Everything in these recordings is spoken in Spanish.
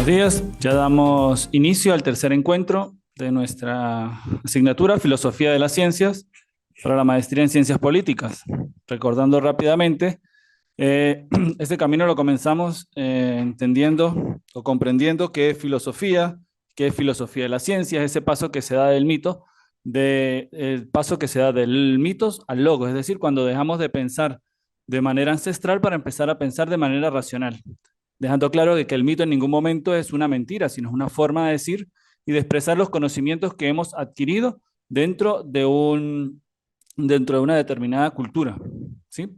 Buenos días, ya damos inicio al tercer encuentro de nuestra asignatura Filosofía de las Ciencias para la maestría en Ciencias Políticas. Recordando rápidamente, este camino lo comenzamos entendiendo o comprendiendo qué es filosofía de las ciencias, ese paso que se da del mito, el paso que se da del mitos al logos, es decir, cuando dejamos de pensar de manera ancestral para empezar a pensar de manera racional, dejando claro de que el mito en ningún momento es una mentira, sino es una forma de decir y de expresar los conocimientos que hemos adquirido dentro de dentro de una determinada cultura, ¿sí?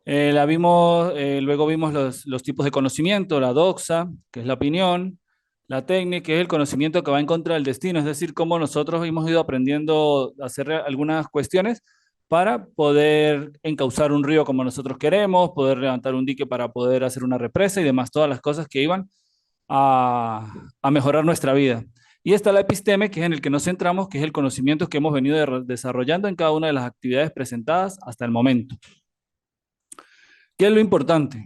Luego vimos los tipos de conocimiento, la doxa, que es la opinión, la técnica, que es el conocimiento que va en contra del destino, es decir, cómo nosotros hemos ido aprendiendo a hacer algunas cuestiones para poder encauzar un río como nosotros queremos, poder levantar un dique para poder hacer una represa y demás, todas las cosas que iban a mejorar nuestra vida. Y está la episteme, que es en el que nos centramos, que es el conocimiento que hemos venido desarrollando en cada una de las actividades presentadas hasta el momento. ¿Qué es lo importante?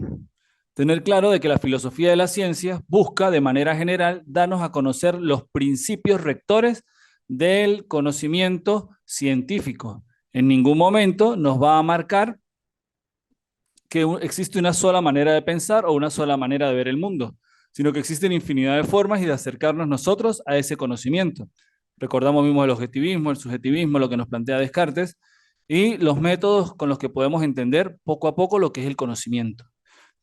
Tener claro de que la filosofía de las ciencias busca de manera general darnos a conocer los principios rectores del conocimiento científico. En ningún momento nos va a marcar que existe una sola manera de pensar o una sola manera de ver el mundo, sino que existen infinidad de formas y de acercarnos nosotros a ese conocimiento. Recordamos mismo el objetivismo, el subjetivismo, lo que nos plantea Descartes, y los métodos con los que podemos entender poco a poco lo que es el conocimiento.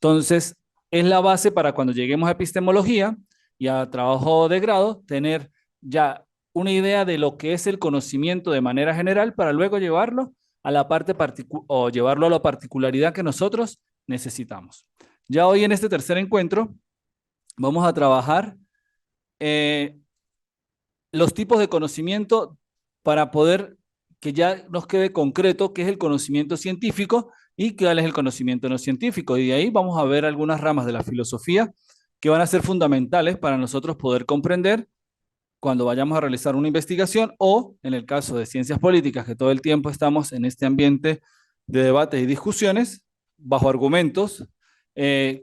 Entonces, es la base para cuando lleguemos a epistemología y a trabajo de grado, tener ya una idea de lo que es el conocimiento de manera general para luego llevarlo a la parte o llevarlo a la particularidad que nosotros necesitamos. Ya hoy en este tercer encuentro vamos a trabajar eh, los tipos de conocimiento para poder que ya nos quede concreto qué es el conocimiento científico y cuál es el conocimiento no científico. Y de ahí vamos a ver algunas ramas de la filosofía que van a ser fundamentales para nosotros poder comprender cuando vayamos a realizar una investigación o, en el caso de ciencias políticas, que todo el tiempo estamos en este ambiente de debates y discusiones, bajo argumentos,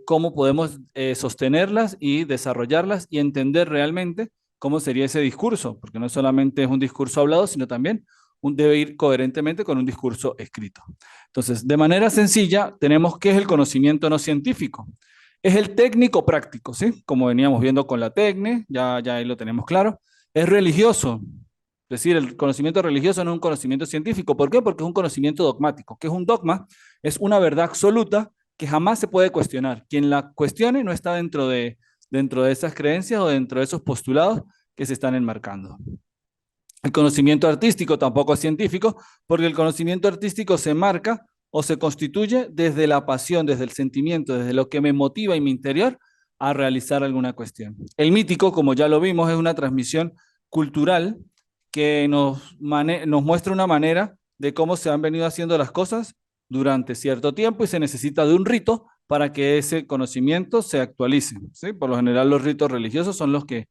cómo podemos sostenerlas y desarrollarlas y entender realmente cómo sería ese discurso, porque no solamente es un discurso hablado, sino también debe ir coherentemente con un discurso escrito. Entonces, de manera sencilla, tenemos qué es el conocimiento no científico. Es el técnico práctico, ¿sí? Como veníamos viendo con la tecne, ya ahí lo tenemos claro. Es religioso, es decir, el conocimiento religioso no es un conocimiento científico. ¿Por qué? Porque es un conocimiento dogmático. ¿Qué es un dogma? Es una verdad absoluta que jamás se puede cuestionar. Quien la cuestione no está dentro de esas creencias o dentro de esos postulados que se están enmarcando. El conocimiento artístico tampoco es científico, porque el conocimiento artístico se marca o se constituye desde la pasión, desde el sentimiento, desde lo que me motiva en mi interior a realizar alguna cuestión. El mítico, como ya lo vimos, es una transmisión cultural que nos muestra una manera de cómo se han venido haciendo las cosas durante cierto tiempo y se necesita de un rito para que ese conocimiento se actualice, ¿sí? Por lo general los ritos religiosos son los que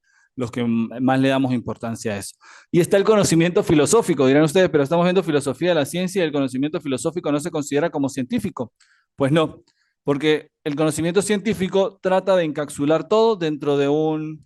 más le damos importancia a eso. Y está el conocimiento filosófico, dirán ustedes, pero estamos viendo filosofía de la ciencia y el conocimiento filosófico no se considera como científico. Pues no, porque el conocimiento científico trata de encapsular todo dentro de un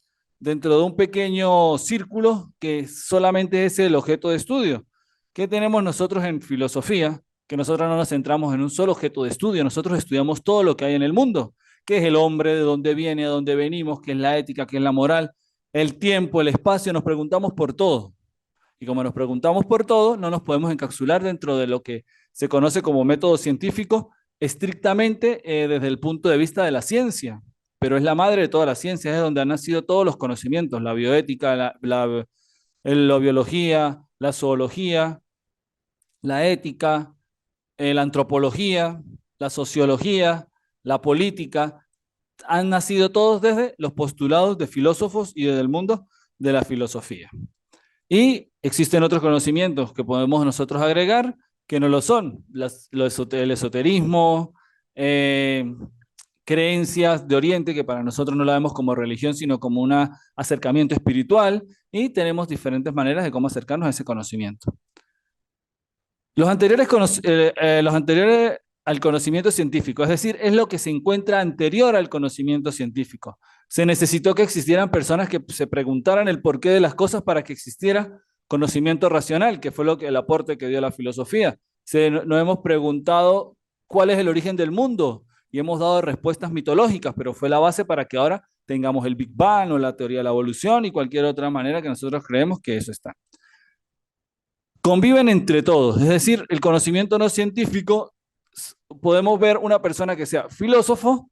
pequeño círculo que solamente es el objeto de estudio. ¿Qué tenemos nosotros en filosofía? Que nosotros no nos centramos en un solo objeto de estudio, nosotros estudiamos todo lo que hay en el mundo. ¿Qué es el hombre? ¿De dónde viene? ¿De dónde venimos? ¿Qué es la ética? ¿Qué es la moral? El tiempo, el espacio, nos preguntamos por todo. Y como nos preguntamos por todo, no nos podemos encapsular dentro de lo que se conoce como método científico estrictamente desde el punto de vista de la ciencia. Pero es la madre de todas las ciencias, es donde han nacido todos los conocimientos, la bioética, la biología, la zoología, la ética, la antropología, la sociología, la política, han nacido todos desde los postulados de filósofos y desde el mundo de la filosofía. Y existen otros conocimientos que podemos nosotros agregar que no lo son. El esoterismo, eh, creencias de Oriente, que para nosotros no la vemos como religión, sino como un acercamiento espiritual, y tenemos diferentes maneras de cómo acercarnos a ese conocimiento. Los anteriores al conocimiento científico, es decir, es lo que se encuentra anterior al conocimiento científico. Se necesitó que existieran personas que se preguntaran el porqué de las cosas para que existiera conocimiento racional, que fue el aporte que dio la filosofía. Nos hemos preguntado cuál es el origen del mundo y hemos dado respuestas mitológicas, pero fue la base para que ahora tengamos el Big Bang o la teoría de la evolución y cualquier otra manera que nosotros creemos que eso está. Conviven entre todos, es decir, el conocimiento no científico, podemos ver una persona que sea filósofo,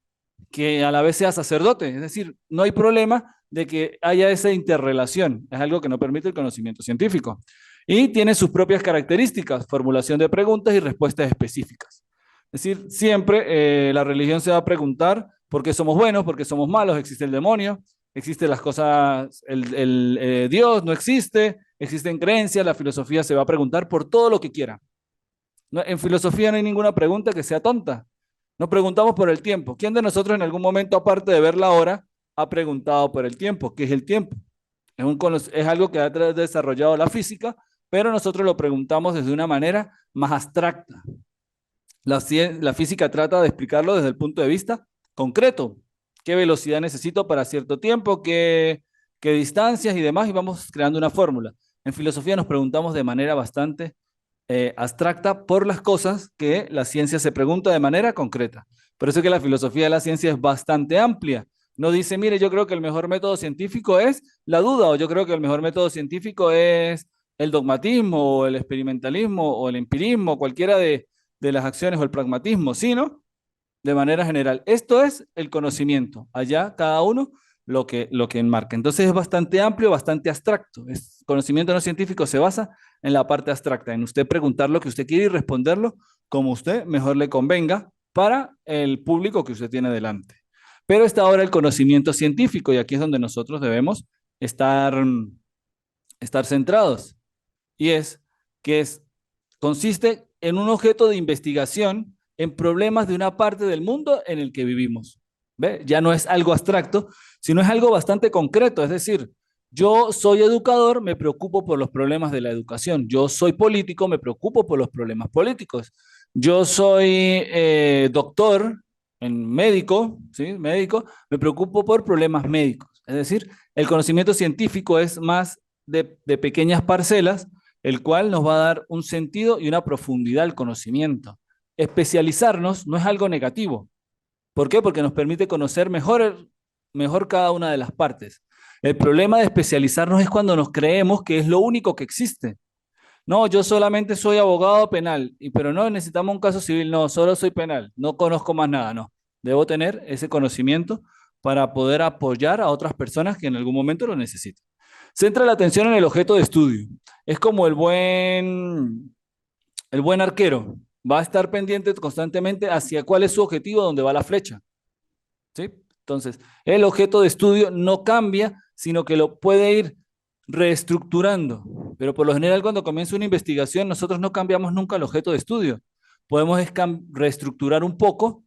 que a la vez sea sacerdote, es decir, no hay problema de que haya esa interrelación, es algo que no permite el conocimiento científico. Y tiene sus propias características, formulación de preguntas y respuestas específicas. Es decir, siempre la religión se va a preguntar por qué somos buenos, por qué somos malos, existe el demonio, existen las cosas, Dios no existe, existen creencias, la filosofía se va a preguntar por todo lo que quiera. No, en filosofía no hay ninguna pregunta que sea tonta. Nos preguntamos por el tiempo. ¿Quién de nosotros en algún momento, aparte de ver la hora, ha preguntado por el tiempo? ¿Qué es el tiempo? Es algo que ha desarrollado la física, pero nosotros lo preguntamos desde una manera más abstracta. La física trata de explicarlo desde el punto de vista concreto. ¿Qué velocidad necesito para cierto tiempo? ¿Qué distancias y demás? Y vamos creando una fórmula. En filosofía nos preguntamos de manera bastante abstracta por las cosas que la ciencia se pregunta de manera concreta. Por eso es que la filosofía de la ciencia es bastante amplia. No dice, mire, yo creo que el mejor método científico es la duda, o yo creo que el mejor método científico es el dogmatismo, o el experimentalismo, o el empirismo, cualquiera de las acciones, o el pragmatismo, sino de manera general. Esto es el conocimiento. Allá cada uno lo que enmarca. Entonces es bastante amplio, bastante abstracto. Conocimiento no científico se basa en la parte abstracta, en usted preguntar lo que usted quiere y responderlo como usted mejor le convenga para el público que usted tiene delante. Pero está ahora el conocimiento científico y aquí es donde nosotros debemos estar centrados. Y es que consiste en un objeto de investigación en problemas de una parte del mundo en el que vivimos. ¿Ve? Ya no es algo abstracto, sino es algo bastante concreto. Es decir, yo soy educador, me preocupo por los problemas de la educación. Yo soy político, me preocupo por los problemas políticos. Yo soy doctor, en médico, ¿sí? Médico, me preocupo por problemas médicos. Es decir, el conocimiento científico es más de pequeñas parcelas, el cual nos va a dar un sentido y una profundidad al conocimiento. Especializarnos no es algo negativo. ¿Por qué? Porque nos permite conocer mejor cada una de las partes. El problema de especializarnos es cuando nos creemos que es lo único que existe. No, yo solamente soy abogado penal, pero no necesitamos un caso civil, no, solo soy penal, no conozco más nada, no. Debo tener ese conocimiento para poder apoyar a otras personas que en algún momento lo necesiten. Centra la atención en el objeto de estudio. Es como el buen arquero. Va a estar pendiente constantemente hacia cuál es su objetivo, dónde va la flecha. ¿Sí? Entonces, el objeto de estudio no cambia, sino que lo puede ir reestructurando. Pero por lo general, cuando comienza una investigación, nosotros no cambiamos nunca el objeto de estudio. Podemos reestructurar un poco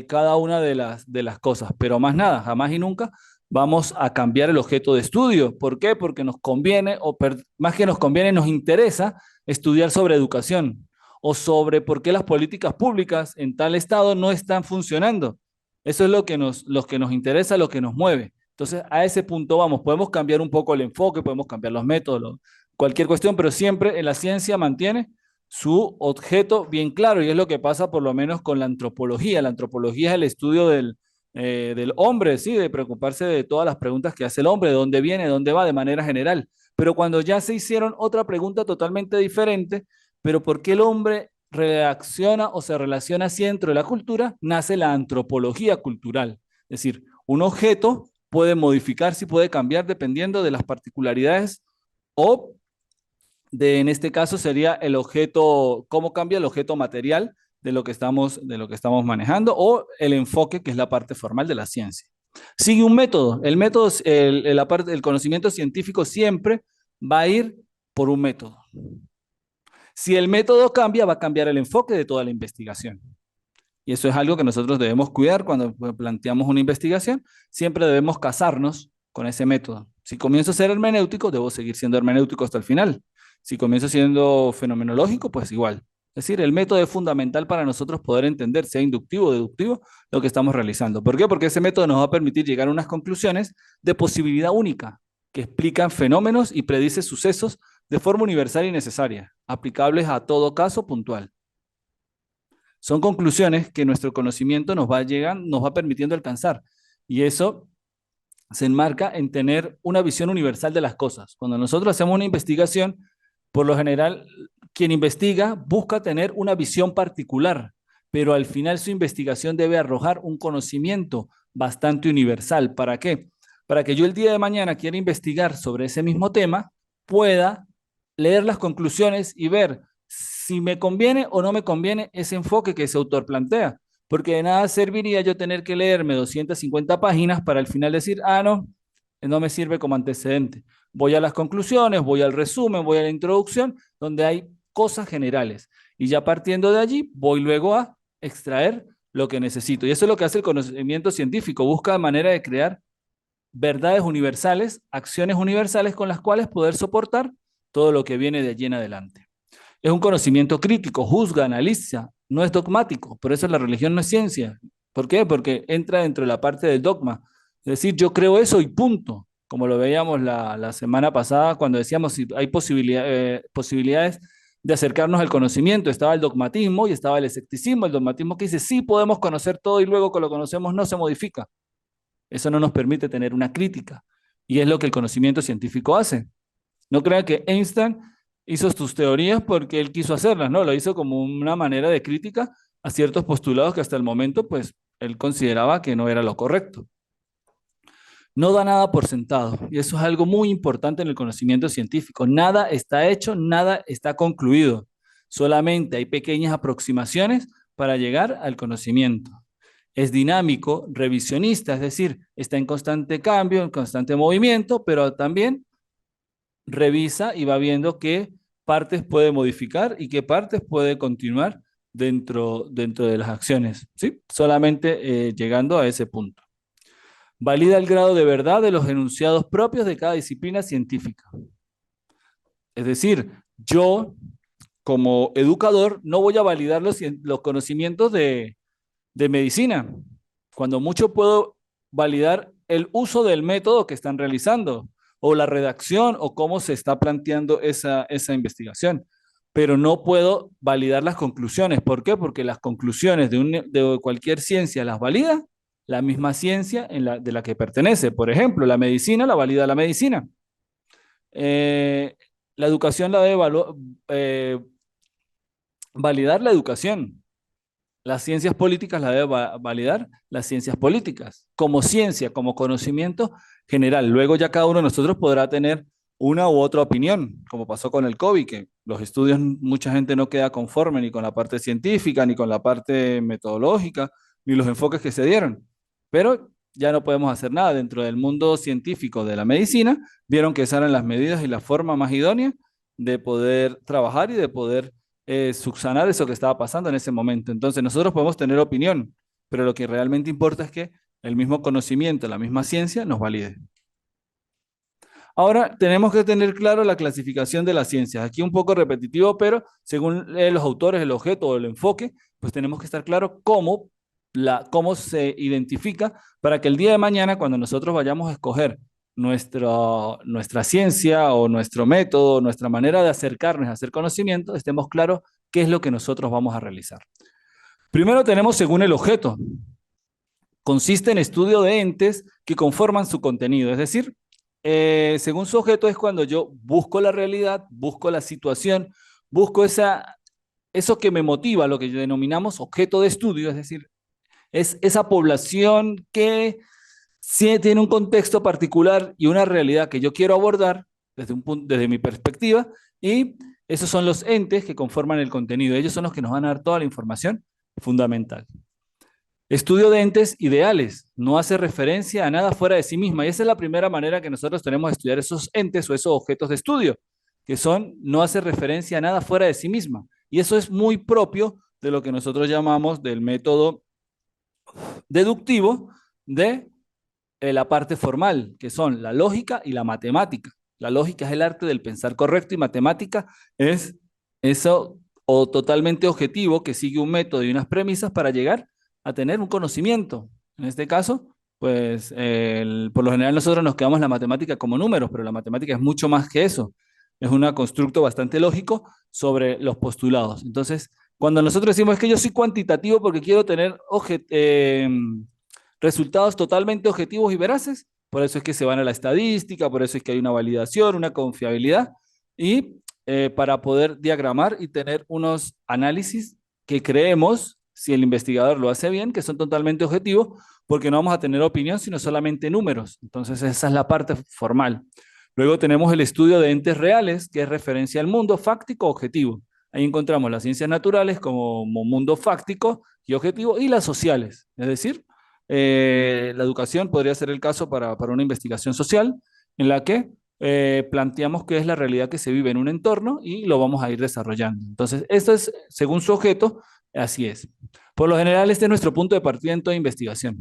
cada una de las cosas, pero más nada, jamás y nunca vamos a cambiar el objeto de estudio. ¿Por qué? Porque nos conviene, más que nos conviene, nos interesa estudiar sobre educación o sobre por qué las políticas públicas en tal estado no están funcionando. Eso es lo que nos interesa, lo que nos mueve. Entonces, a ese punto vamos. Podemos cambiar un poco el enfoque, podemos cambiar los métodos, cualquier cuestión, pero siempre en la ciencia mantiene su objeto bien claro y es lo que pasa por lo menos con la antropología. La antropología es el estudio del hombre, ¿sí? De preocuparse de todas las preguntas que hace el hombre, de dónde viene, de dónde va, de manera general. Pero cuando ya se hicieron otra pregunta totalmente diferente, pero ¿por qué el hombre reacciona o se relaciona así dentro de la cultura? Nace la antropología cultural. Es decir, un objeto puede modificarse y puede cambiar dependiendo de las particularidades o en este caso sería el objeto, cómo cambia el objeto material de lo que estamos manejando o el enfoque que es la parte formal de la ciencia. Sigue un método. El método, el conocimiento científico siempre va a ir por un método. Si el método cambia, va a cambiar el enfoque de toda la investigación. Y eso es algo que nosotros debemos cuidar cuando planteamos una investigación. Siempre debemos casarnos con ese método. Si comienzo a ser hermenéutico, debo seguir siendo hermenéutico hasta el final. Si comienzo siendo fenomenológico, pues igual. Es decir, el método es fundamental para nosotros poder entender, sea inductivo o deductivo, lo que estamos realizando. ¿Por qué? Porque ese método nos va a permitir llegar a unas conclusiones de posibilidad única, que explican fenómenos y predice sucesos de forma universal y necesaria, aplicables a todo caso puntual. Son conclusiones que nuestro conocimiento nos va permitiendo alcanzar. Y eso se enmarca en tener una visión universal de las cosas. Cuando nosotros hacemos una investigación, por lo general, quien investiga busca tener una visión particular, pero al final su investigación debe arrojar un conocimiento bastante universal. ¿Para qué? Para que yo el día de mañana quiera investigar sobre ese mismo tema, pueda leer las conclusiones y ver si me conviene o no me conviene ese enfoque que ese autor plantea. Porque de nada serviría yo tener que leerme 250 páginas para al final decir, ah, no, no me sirve como antecedente. Voy a las conclusiones, voy al resumen, voy a la introducción, donde hay cosas generales. Y ya partiendo de allí, voy luego a extraer lo que necesito. Y eso es lo que hace el conocimiento científico. Busca manera de crear verdades universales, acciones universales con las cuales poder soportar todo lo que viene de allí en adelante. Es un conocimiento crítico, juzga, analiza, no es dogmático. Por eso la religión no es ciencia. ¿Por qué? Porque entra dentro de la parte del dogma. Es decir, yo creo eso y punto. Como lo veíamos la semana pasada cuando decíamos si hay posibilidades de acercarnos al conocimiento. Estaba el dogmatismo y estaba el escepticismo. El dogmatismo que dice, sí, podemos conocer todo y luego que lo conocemos no se modifica. Eso no nos permite tener una crítica. Y es lo que el conocimiento científico hace. No crean que Einstein hizo sus teorías porque él quiso hacerlas, ¿no? Lo hizo como una manera de crítica a ciertos postulados que hasta el momento, pues, él consideraba que no era lo correcto. No da nada por sentado, y eso es algo muy importante en el conocimiento científico. Nada está hecho, nada está concluido. Solamente hay pequeñas aproximaciones para llegar al conocimiento. Es dinámico, revisionista, es decir, está en constante cambio, en constante movimiento, pero también revisa y va viendo qué partes puede modificar y qué partes puede continuar dentro de las acciones, ¿sí? Solamente llegando a ese punto. Valida el grado de verdad de los enunciados propios de cada disciplina científica. Es decir, yo como educador no voy a validar los conocimientos de medicina. Cuando mucho puedo validar el uso del método que están realizando o la redacción o cómo se está planteando esa investigación. Pero no puedo validar las conclusiones. ¿Por qué? Porque las conclusiones de cualquier ciencia las valida la misma ciencia de la que pertenece. Por ejemplo, la medicina la valida la medicina. Eh, la educación la debe validar la educación. Las ciencias políticas la debe validar las ciencias políticas, como ciencia, como conocimiento general. Luego ya cada uno de nosotros podrá tener una u otra opinión, como pasó con el COVID, que los estudios, mucha gente no queda conforme ni con la parte científica, ni con la parte metodológica, ni los enfoques que se dieron. Pero ya no podemos hacer nada. Dentro del mundo científico de la medicina, vieron que esas eran las medidas y la forma más idónea de poder trabajar y de poder subsanar eso que estaba pasando en ese momento. Entonces, nosotros podemos tener opinión, pero lo que realmente importa es que el mismo conocimiento, la misma ciencia nos valide. Ahora, tenemos que tener claro la clasificación de las ciencias. Aquí un poco repetitivo, pero según los autores, el objeto o el enfoque, pues tenemos que estar claro cómo se identifica para que el día de mañana, cuando nosotros vayamos a escoger nuestra ciencia o nuestro método, nuestra manera de acercarnos a hacer conocimiento, estemos claros qué es lo que nosotros vamos a realizar. Primero tenemos según el objeto. Consiste en estudio de entes que conforman su contenido, es decir, según su objeto es cuando yo busco la realidad, busco la situación, busco eso que me motiva, lo que denominamos objeto de estudio, es decir, es esa población que sí tiene un contexto particular y una realidad que yo quiero abordar desde mi perspectiva, y esos son los entes que conforman el contenido. Ellos son los que nos van a dar toda la información fundamental. Estudio de entes ideales, no hace referencia a nada fuera de sí misma, y esa es la primera manera que nosotros tenemos de estudiar esos entes o esos objetos de estudio, que no hace referencia a nada fuera de sí misma. Y eso es muy propio de lo que nosotros llamamos del método deductivo de la parte formal, que son la lógica y la matemática. La lógica es el arte del pensar correcto y matemática es eso o totalmente objetivo que sigue un método y unas premisas para llegar a tener un conocimiento. En este caso, pues por lo general nosotros nos quedamos en la matemática como números, pero la matemática es mucho más que eso. Es un constructo bastante lógico sobre los postulados. Entonces, cuando nosotros decimos es que yo soy cuantitativo porque quiero tener resultados totalmente objetivos y veraces, por eso es que se van a la estadística, por eso es que hay una validación, una confiabilidad, y para poder diagramar y tener unos análisis que creemos, si el investigador lo hace bien, que son totalmente objetivos, porque no vamos a tener opinión, sino solamente números. Entonces, esa es la parte formal. Luego tenemos el estudio de entes reales, que es referencia al mundo fáctico objetivo. Ahí encontramos las ciencias naturales como mundo fáctico y objetivo, y las sociales, es decir, la educación podría ser el caso para una investigación social en la que planteamos qué es la realidad que se vive en un entorno y lo vamos a ir desarrollando. Entonces, esto es, según su objeto, así es. Por lo general, este es nuestro punto de partida en toda investigación.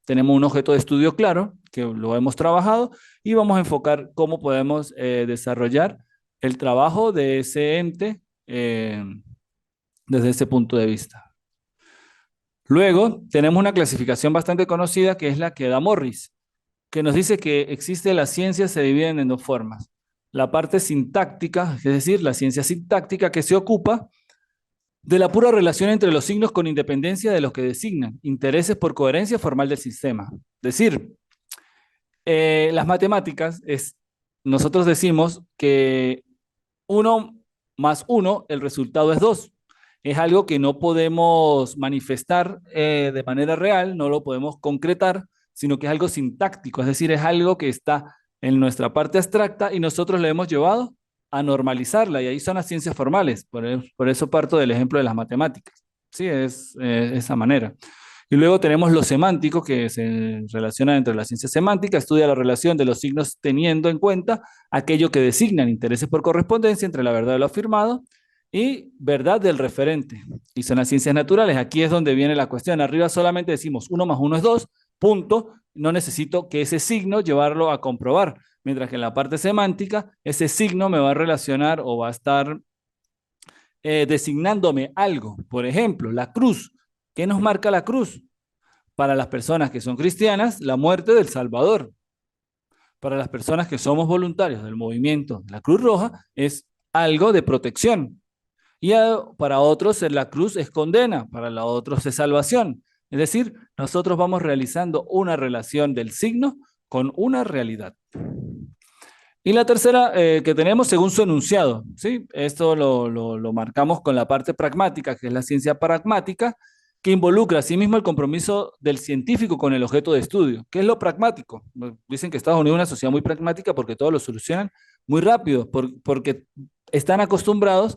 Tenemos un objeto de estudio claro, que lo hemos trabajado, y vamos a enfocar cómo podemos desarrollar el trabajo de ese ente desde ese punto de vista. Luego, tenemos una clasificación bastante conocida que es la que da Morris, que nos dice que existe la ciencia se dividen en dos formas. La parte sintáctica, es decir, la ciencia sintáctica que se ocupa de la pura relación entre los signos con independencia de los que designan, intereses por coherencia formal del sistema. Es decir, las matemáticas nosotros decimos que 1 más 1, el resultado es 2. Es algo que no podemos manifestar de manera real, no lo podemos concretar, sino que es algo sintáctico, es decir, es algo que está en nuestra parte abstracta y nosotros le hemos llevado a normalizarla, y ahí son las ciencias formales, por eso parto del ejemplo de las matemáticas. Sí, es esa manera. Y luego tenemos lo semántico, que se relaciona entre la ciencia semántica, estudia la relación de los signos teniendo en cuenta aquello que designan intereses por correspondencia entre la verdad de lo afirmado y verdad del referente. Y son las ciencias naturales. Aquí es donde viene la cuestión. Arriba solamente decimos 1 más 1 es 2, punto. No necesito que ese signo llevarlo a comprobar. Mientras que en la parte semántica, ese signo me va a relacionar o va a estar designándome algo. Por ejemplo, la cruz. ¿Qué nos marca la cruz? Para las personas que son cristianas, la muerte del Salvador. Para las personas que somos voluntarios del movimiento de la Cruz Roja, es algo de protección. Y para otros la cruz es condena, para los otros es salvación. Es decir, nosotros vamos realizando una relación del signo con una realidad. Y la tercera que tenemos según su enunciado, ¿sí? Esto lo marcamos con la parte pragmática, que es la ciencia pragmática, que involucra asimismo el compromiso del científico con el objeto de estudio. ¿Qué es lo pragmático? Dicen que Estados Unidos es una sociedad muy pragmática porque todo lo solucionan muy rápido, porque están acostumbrados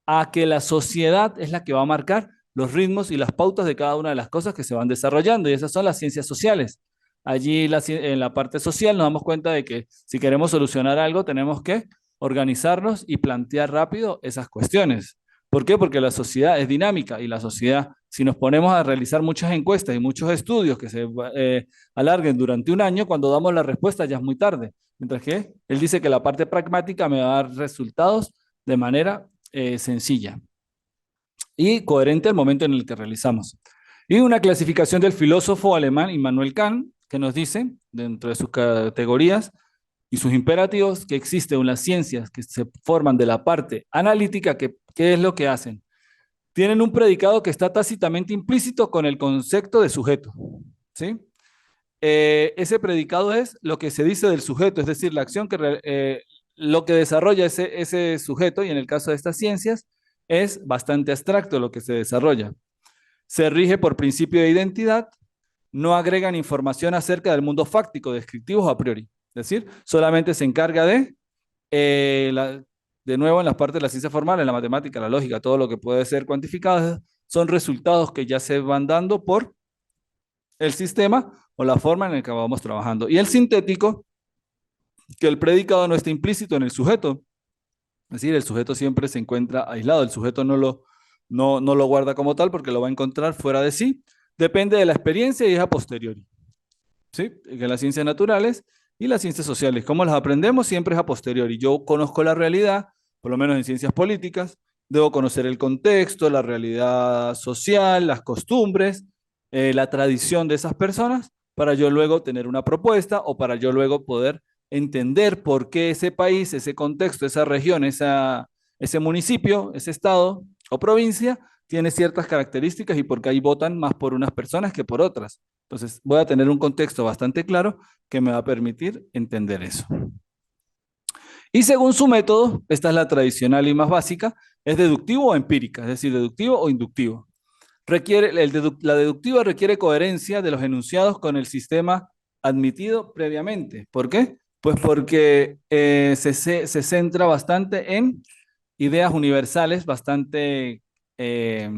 a que la sociedad es la que va a marcar los ritmos y las pautas de cada una de las cosas que se van desarrollando, y esas son las ciencias sociales. Allí en la parte social nos damos cuenta de que si queremos solucionar algo tenemos que organizarnos y plantear rápido esas cuestiones. ¿Por qué? Porque la sociedad es dinámica, y la sociedad, si nos ponemos a realizar muchas encuestas y muchos estudios que se alarguen durante un año, cuando damos la respuesta ya es muy tarde. Mientras que él dice que la parte pragmática me va a dar resultados de manera sencilla y coherente al momento en el que realizamos. Y una clasificación del filósofo alemán Immanuel Kant, que nos dice, dentro de sus categorías y sus imperativos, que existen unas ciencias que se forman de la parte analítica, que ¿qué es lo que hacen? Tienen un predicado que está tácitamente implícito con el concepto de sujeto, ¿sí? Ese predicado es lo que se dice del sujeto, es decir, la acción lo que desarrolla ese sujeto, y en el caso de estas ciencias, es bastante abstracto lo que se desarrolla. Se rige por principio de identidad, no agregan información acerca del mundo fáctico, descriptivos a priori. Es decir, solamente se encarga de nuevo, en las partes de la ciencia formal, en la matemática, la lógica, todo lo que puede ser cuantificado, son resultados que ya se van dando por el sistema o la forma en la que vamos trabajando. Y el sintético, que el predicado no está implícito en el sujeto. Es decir, el sujeto siempre se encuentra aislado, el sujeto no lo guarda como tal porque lo va a encontrar fuera de sí. Depende de la experiencia y es a posteriori. ¿Sí? Que las ciencias naturales y las ciencias sociales, ¿cómo las aprendemos? Siempre es a posteriori. Yo conozco la realidad, por lo menos en ciencias políticas, debo conocer el contexto, la realidad social, las costumbres, la tradición de esas personas, para yo luego tener una propuesta o para yo luego poder entender por qué ese país, ese contexto, esa región, ese municipio, ese estado o provincia tiene ciertas características y por qué ahí votan más por unas personas que por otras. Entonces, voy a tener un contexto bastante claro que me va a permitir entender eso. Y según su método, esta es la tradicional y más básica, es deductivo o empírica, es decir, deductivo o inductivo. La deductiva requiere coherencia de los enunciados con el sistema admitido previamente. ¿Por qué? Pues porque se centra bastante en ideas universales, bastante eh,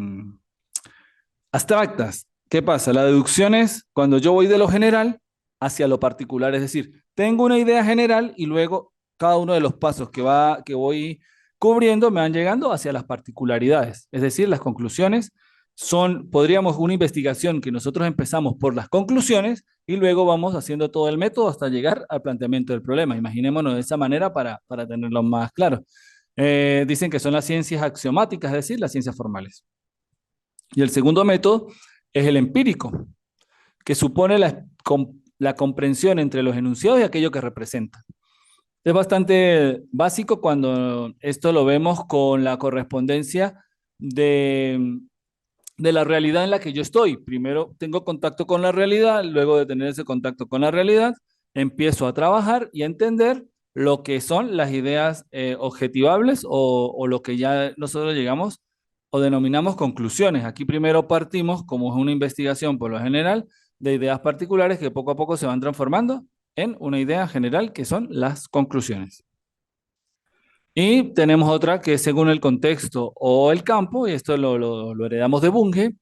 abstractas. ¿Qué pasa? La deducción es cuando yo voy de lo general hacia lo particular, es decir, tengo una idea general y luego cada uno de los pasos que voy cubriendo me van llegando hacia las particularidades, es decir, las conclusiones podríamos, una investigación que nosotros empezamos por las conclusiones y luego vamos haciendo todo el método hasta llegar al planteamiento del problema. Imaginémonos de esa manera para tenerlo más claro. Dicen que son las ciencias axiomáticas, es decir, las ciencias formales. Y el segundo método es el empírico, que supone la comprensión entre los enunciados y aquello que representa. Es bastante básico cuando esto lo vemos con la correspondencia de la realidad en la que yo estoy. Primero tengo contacto con la realidad, luego de tener ese contacto con la realidad, empiezo a trabajar y a entender lo que son las ideas objetivables o lo que ya nosotros llegamos o denominamos conclusiones. Aquí primero partimos, como es una investigación por lo general, de ideas particulares que poco a poco se van transformando en una idea general que son las conclusiones. Y tenemos otra que es según el contexto o el campo, y esto lo heredamos de Bunge,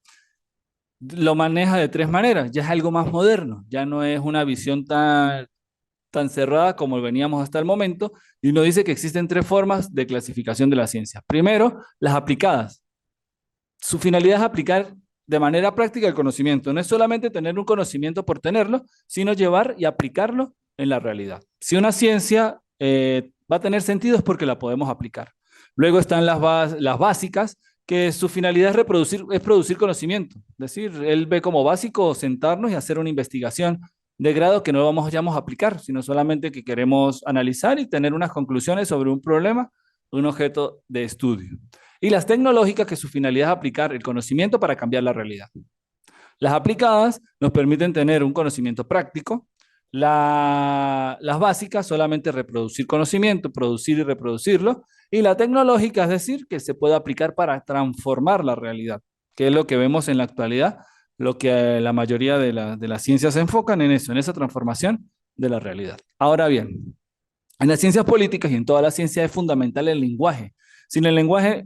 lo maneja de tres maneras. Ya es algo más moderno, ya no es una visión tan cerrada como veníamos hasta el momento, y nos dice que existen tres formas de clasificación de la ciencia. Primero, las aplicadas. Su finalidad es aplicar de manera práctica el conocimiento. No es solamente tener un conocimiento por tenerlo, sino llevar y aplicarlo en la realidad. Si una ciencia va a tener sentido es porque la podemos aplicar. Luego están las básicas, que su finalidad es producir conocimiento. Es decir, él ve como básico sentarnos y hacer una investigación de grado que no vamos a aplicar, sino solamente que queremos analizar y tener unas conclusiones sobre un problema, un objeto de estudio. Y las tecnológicas, que su finalidad es aplicar el conocimiento para cambiar la realidad. Las aplicadas nos permiten tener un conocimiento práctico. Las básicas, solamente reproducir conocimiento, producir y reproducirlo. Y la tecnológica, es decir, que se puede aplicar para transformar la realidad, que es lo que vemos en la actualidad, lo que la mayoría de las ciencias se enfocan en eso, en esa transformación de la realidad. Ahora bien, en las ciencias políticas y en toda la ciencia es fundamental el lenguaje. Sin el lenguaje,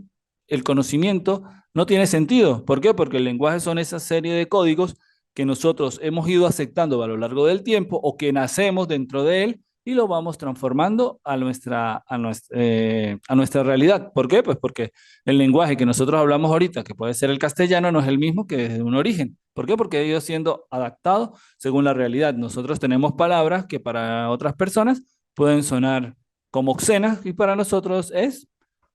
el conocimiento no tiene sentido. ¿Por qué? Porque el lenguaje son esa serie de códigos que nosotros hemos ido aceptando a lo largo del tiempo o que nacemos dentro de él y lo vamos transformando a nuestra realidad. ¿Por qué? Pues porque el lenguaje que nosotros hablamos ahorita, que puede ser el castellano, no es el mismo que desde un origen. ¿Por qué? Porque ha ido siendo adaptado según la realidad. Nosotros tenemos palabras que para otras personas pueden sonar como obscenas y para nosotros es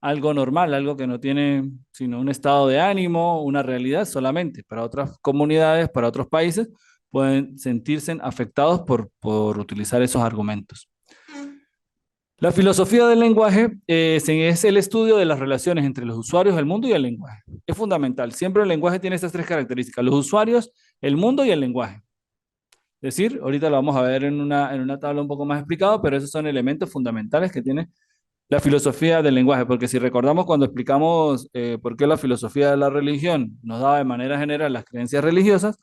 algo normal, algo que no tiene sino un estado de ánimo, una realidad solamente. Para otras comunidades, para otros países, pueden sentirse afectados por utilizar esos argumentos. La filosofía del lenguaje es el estudio de las relaciones entre los usuarios, el mundo y el lenguaje. Es fundamental. Siempre el lenguaje tiene estas tres características: los usuarios, el mundo y el lenguaje. Es decir, ahorita lo vamos a ver en una tabla un poco más explicado, pero esos son elementos fundamentales que tiene la filosofía del lenguaje, porque si recordamos cuando explicamos por qué la filosofía de la religión nos daba de manera general las creencias religiosas,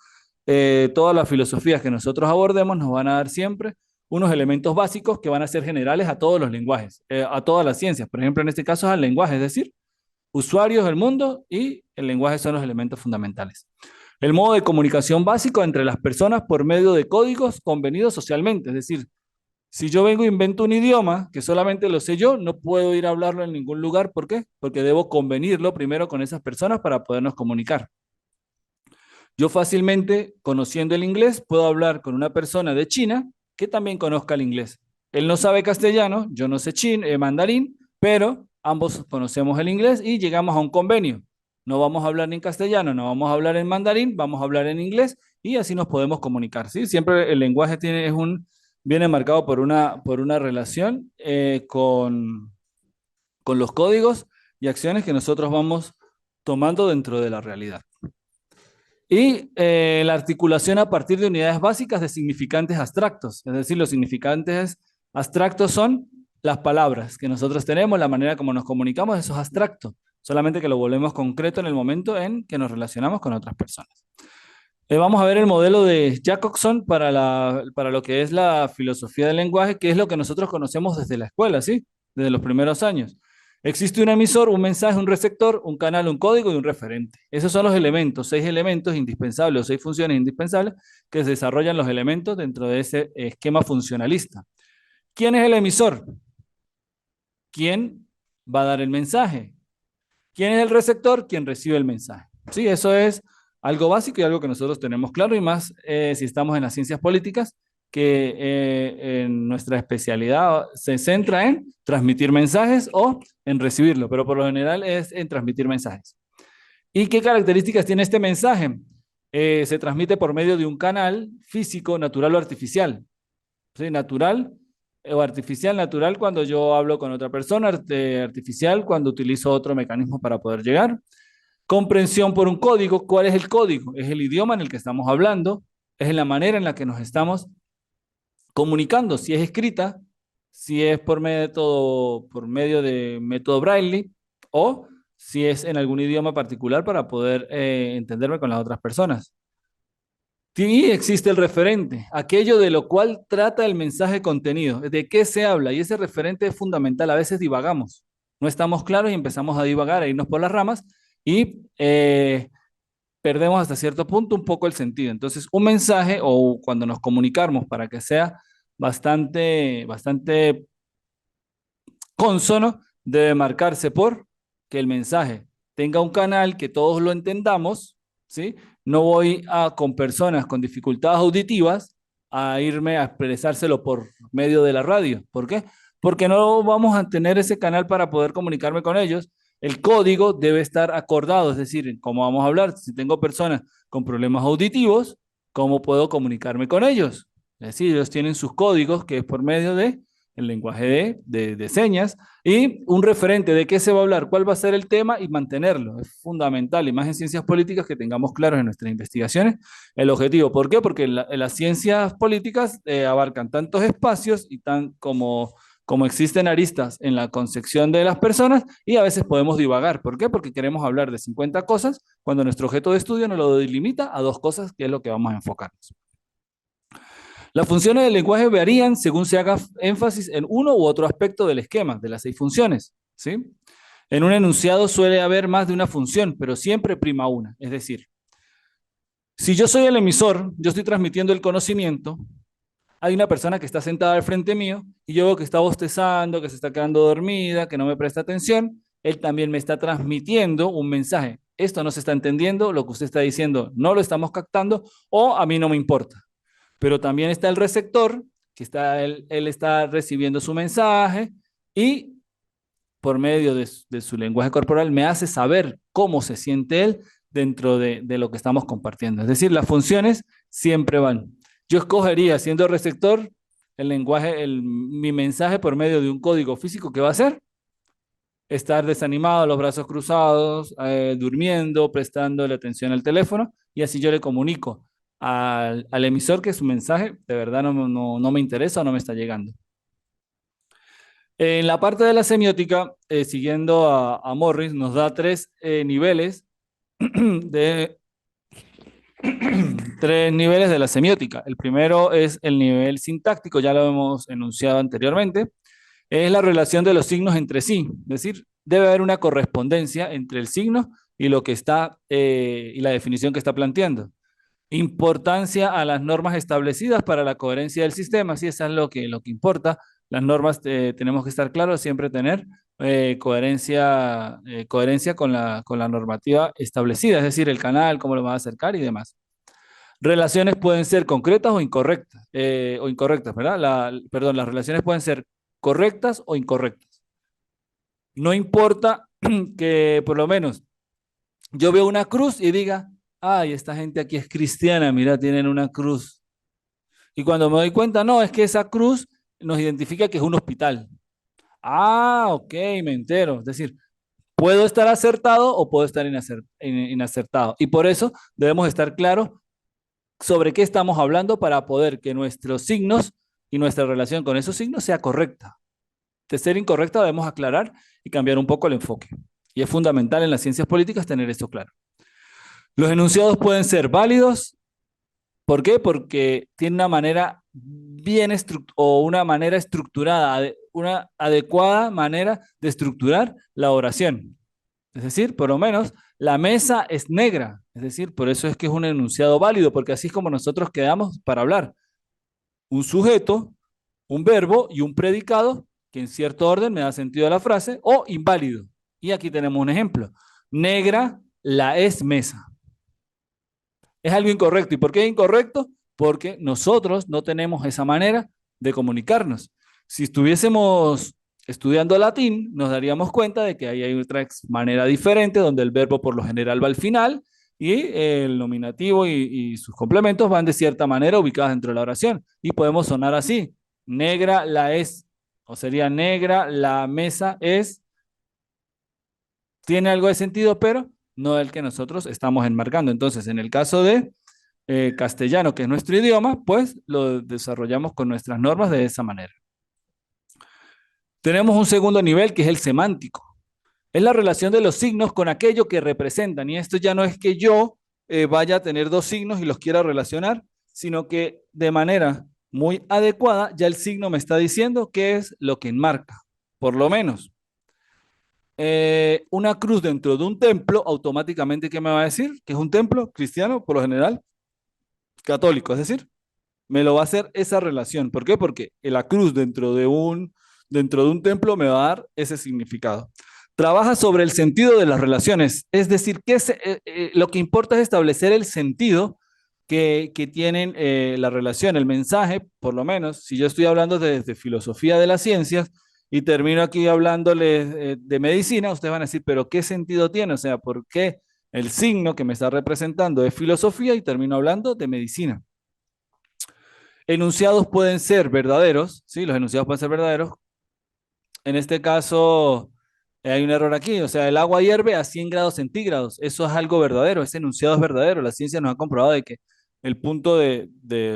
todas las filosofías que nosotros abordemos nos van a dar siempre unos elementos básicos que van a ser generales a todos los lenguajes, a todas las ciencias. Por ejemplo, en este caso es al lenguaje, es decir, usuarios del mundo y el lenguaje son los elementos fundamentales. El modo de comunicación básico entre las personas por medio de códigos convenidos socialmente, es decir, si yo vengo e invento un idioma que solamente lo sé yo, no puedo ir a hablarlo en ningún lugar. ¿Por qué? Porque debo convenirlo primero con esas personas para podernos comunicar. Yo fácilmente, conociendo el inglés, puedo hablar con una persona de China que también conozca el inglés. Él no sabe castellano, yo no sé mandarín, pero ambos conocemos el inglés y llegamos a un convenio. No vamos a hablar ni en castellano, no vamos a hablar en mandarín, vamos a hablar en inglés y así nos podemos comunicar, ¿sí? Siempre el lenguaje viene marcado por una relación con los códigos y acciones que nosotros vamos tomando dentro de la realidad. Y la articulación a partir de unidades básicas de significantes abstractos. Es decir, los significantes abstractos son las palabras que nosotros tenemos, la manera como nos comunicamos, eso es abstracto. Solamente que lo volvemos concreto en el momento en que nos relacionamos con otras personas. Vamos a ver el modelo de Jacobson para lo que es la filosofía del lenguaje, que es lo que nosotros conocemos desde la escuela, ¿sí? Desde los primeros años. Existe un emisor, un mensaje, un receptor, un canal, un código y un referente. Esos son los elementos, 6 elementos indispensables o 6 funciones indispensables que se desarrollan los elementos dentro de ese esquema funcionalista. ¿Quién es el emisor? ¿Quién va a dar el mensaje? ¿Quién es el receptor? ¿Quién recibe el mensaje? Sí, eso es algo básico y algo que nosotros tenemos claro, y más si estamos en las ciencias políticas, que en nuestra especialidad se centra en transmitir mensajes o en recibirlo, pero por lo general es en transmitir mensajes. ¿Y qué características tiene este mensaje? Se transmite por medio de un canal físico, natural o artificial. ¿Sí? Natural o artificial, natural cuando yo hablo con otra persona, artificial cuando utilizo otro mecanismo para poder llegar. Comprensión por un código. ¿Cuál es el código? Es el idioma en el que estamos hablando, es la manera en la que nos estamos comunicando, si es escrita, si es por medio de método Braille o si es en algún idioma particular para poder entenderme con las otras personas. Y existe el referente, aquello de lo cual trata el mensaje contenido, de qué se habla, y ese referente es fundamental. A veces divagamos, no estamos claros y empezamos a divagar, a irnos por las ramas y perdemos hasta cierto punto un poco el sentido. Entonces, un mensaje o cuando nos comunicamos para que sea bastante consono, debe marcarse por que el mensaje tenga un canal que todos lo entendamos, ¿sí? No voy con personas con dificultades auditivas a irme a expresárselo por medio de la radio. ¿Por qué? Porque no vamos a tener ese canal para poder comunicarme con ellos. El código debe estar acordado, es decir, cómo vamos a hablar. Si tengo personas con problemas auditivos, ¿cómo puedo comunicarme con ellos? Es decir, ellos tienen sus códigos que es por medio de el lenguaje de señas y un referente de qué se va a hablar, cuál va a ser el tema y mantenerlo. Es fundamental, y más en ciencias políticas, que tengamos claros en nuestras investigaciones el objetivo. ¿Por qué? Porque las ciencias políticas abarcan tantos espacios y como existen aristas en la concepción de las personas y a veces podemos divagar. ¿Por qué? Porque queremos hablar de 50 cosas cuando nuestro objeto de estudio nos lo delimita a 2 cosas, que es lo que vamos a enfocarnos. Las funciones del lenguaje varían según se haga énfasis en uno u otro aspecto del esquema de las 6 funciones, ¿sí? En un enunciado suele haber más de una función, pero siempre prima una. Es decir, si yo soy el emisor, yo estoy transmitiendo el conocimiento, hay una persona que está sentada al frente mío y yo veo que está bostezando, que se está quedando dormida, que no me presta atención, él también me está transmitiendo un mensaje. Esto no se está entendiendo, lo que usted está diciendo no lo estamos captando o a mí no me importa. Pero también está el receptor, que él está recibiendo su mensaje y por medio de su lenguaje corporal me hace saber cómo se siente él dentro de lo que estamos compartiendo. Es decir, las funciones siempre van. Yo escogería, siendo receptor, el lenguaje, mi mensaje por medio de un código físico que va a ser estar desanimado, los brazos cruzados, durmiendo, prestando la atención al teléfono, y así yo le comunico al emisor que su mensaje de verdad no me interesa o no me está llegando. En la parte de la semiótica, siguiendo a Morris, nos da 3 niveles de 3 niveles de la semiótica. El primero es el nivel sintáctico, ya lo hemos enunciado anteriormente, es la relación de los signos entre sí, es decir, debe haber una correspondencia entre el signo y lo que está y la definición que está planteando. Importancia a las normas establecidas para la coherencia del sistema, sí, eso es lo que importa. Las normas tenemos que estar claros, siempre tener coherencia con la normativa establecida, es decir, el canal, cómo lo va a acercar y demás. Relaciones pueden ser concretas o incorrectas, ¿verdad? Perdón, las relaciones pueden ser correctas o incorrectas. No importa que por lo menos yo veo una cruz y diga, ay, esta gente aquí es cristiana, mira, tienen una cruz. Y cuando me doy cuenta, no, es que esa cruz nos identifica que es un hospital. Ah, ok, me entero. Es decir, puedo estar acertado o puedo estar inacertado. Y por eso debemos estar claros sobre qué estamos hablando para poder que nuestros signos y nuestra relación con esos signos sea correcta. De ser incorrecta debemos aclarar y cambiar un poco el enfoque. Y es fundamental en las ciencias políticas tener esto claro. Los enunciados pueden ser válidos. ¿Por qué? Porque tiene una manera bien o una manera estructurada, una adecuada manera de estructurar la oración. Es decir, por lo menos la mesa es negra. Es decir, por eso es que es un enunciado válido, porque así es como nosotros quedamos para hablar. Un sujeto, un verbo y un predicado que en cierto orden me da sentido a la frase, o inválido. Y aquí tenemos un ejemplo. Negra la es mesa. Es algo incorrecto. ¿Y por qué es incorrecto? Porque nosotros no tenemos esa manera de comunicarnos. Si estuviésemos estudiando latín, nos daríamos cuenta de que ahí hay otra manera diferente, donde el verbo por lo general va al final y el nominativo y sus complementos van de cierta manera ubicados dentro de la oración. Y podemos sonar así. Negra la es, o sería negra la mesa es, tiene algo de sentido, pero no el que nosotros estamos enmarcando. Entonces, en el caso de castellano, que es nuestro idioma, pues lo desarrollamos con nuestras normas de esa manera. Tenemos un segundo nivel que es el semántico. Es la relación de los signos con aquello que representan. Y esto ya no es que yo vaya a tener dos signos y los quiera relacionar, sino que de manera muy adecuada ya el signo me está diciendo qué es lo que enmarca. Por lo menos, una cruz dentro de un templo, automáticamente, ¿qué me va a decir? Que es un templo cristiano, por lo general, católico. Es decir, me lo va a hacer esa relación. ¿Por qué? Porque la cruz dentro de un templo me va a dar ese significado. Trabaja sobre el sentido de las relaciones, es decir, lo que importa es establecer el sentido que tienen la relación, el mensaje, por lo menos, si yo estoy hablando desde filosofía de las ciencias y termino aquí hablándoles de medicina, ustedes van a decir, pero ¿qué sentido tiene? O sea, ¿por qué el signo que me está representando es filosofía y termino hablando de medicina? Enunciados pueden ser verdaderos, ¿sí? Los enunciados pueden ser verdaderos. En este caso, hay un error aquí, o sea, el agua hierve a 100 grados centígrados. Eso es algo verdadero, ese enunciado es verdadero. La ciencia nos ha comprobado de que el punto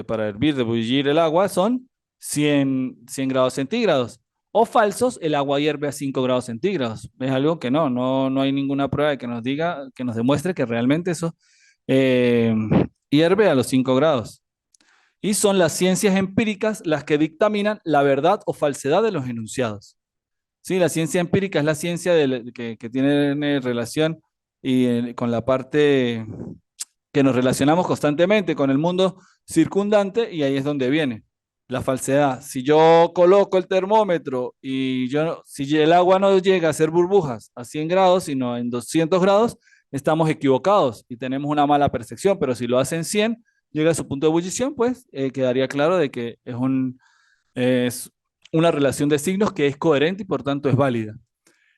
para hervir, de bullir el agua son 100 grados centígrados. O falsos, el agua hierve a 5 grados centígrados. Es algo que no hay ninguna prueba que nos diga, que nos demuestre que realmente eso eh, hierve a los 5 grados. Y son las ciencias empíricas las que dictaminan la verdad o falsedad de los enunciados. Sí, la ciencia empírica es la ciencia que tiene relación con la parte que nos relacionamos constantemente con el mundo circundante y ahí es donde viene la falsedad. Si yo coloco el termómetro y si el agua no llega a hacer burbujas a 100 grados, sino en 200 grados, estamos equivocados y tenemos una mala percepción, pero si lo hace en 100, llega a su punto de ebullición, pues quedaría claro de que es una relación de signos que es coherente y por tanto es válida.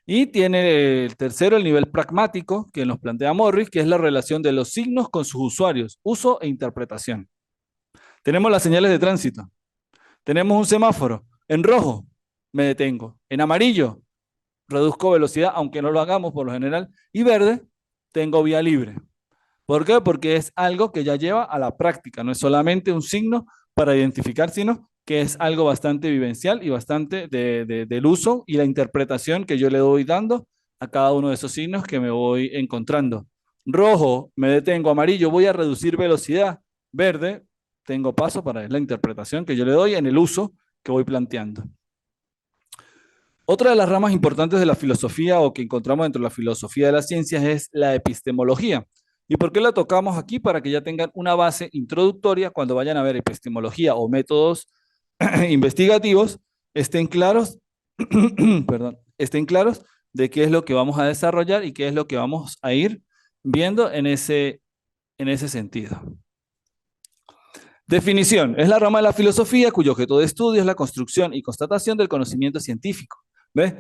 Y tiene el tercero, el nivel pragmático, que nos plantea Morris, que es la relación de los signos con sus usuarios, uso e interpretación. Tenemos las señales de tránsito. Tenemos un semáforo. En rojo, me detengo. En amarillo, reduzco velocidad, aunque no lo hagamos por lo general. Y verde, tengo vía libre. ¿Por qué? Porque es algo que ya lleva a la práctica, no es solamente un signo para identificar, sino que es algo bastante vivencial y bastante del uso y la interpretación que yo le voy dando a cada uno de esos signos que me voy encontrando. Rojo, me detengo. Amarillo, voy a reducir velocidad. Verde, tengo paso para la interpretación que yo le doy en el uso que voy planteando. Otra de las ramas importantes de la filosofía o que encontramos dentro de la filosofía de las ciencias es la epistemología. ¿Y por qué la tocamos aquí? Para que ya tengan una base introductoria cuando vayan a ver epistemología o métodos investigativos, estén claros, perdón, estén claros de qué es lo que vamos a desarrollar y qué es lo que vamos a ir viendo en ese sentido. Definición. Es la rama de la filosofía cuyo objeto de estudio es la construcción y constatación del conocimiento científico. ¿Ves?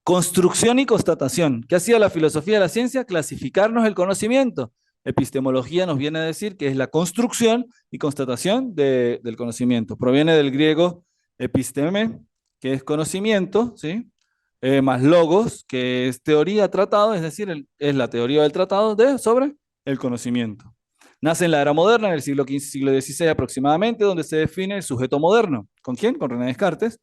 Construcción y constatación. ¿Qué hacía la filosofía de la ciencia? Clasificarnos el conocimiento. Epistemología nos viene a decir que es la construcción y constatación del conocimiento. Proviene del griego episteme, que es conocimiento, ¿sí? Más logos, que es teoría, tratado, es decir, es la teoría del tratado sobre el conocimiento. Nace en la era moderna, en el siglo XV, siglo XVI aproximadamente, donde se define el sujeto moderno. ¿Con quién? Con René Descartes,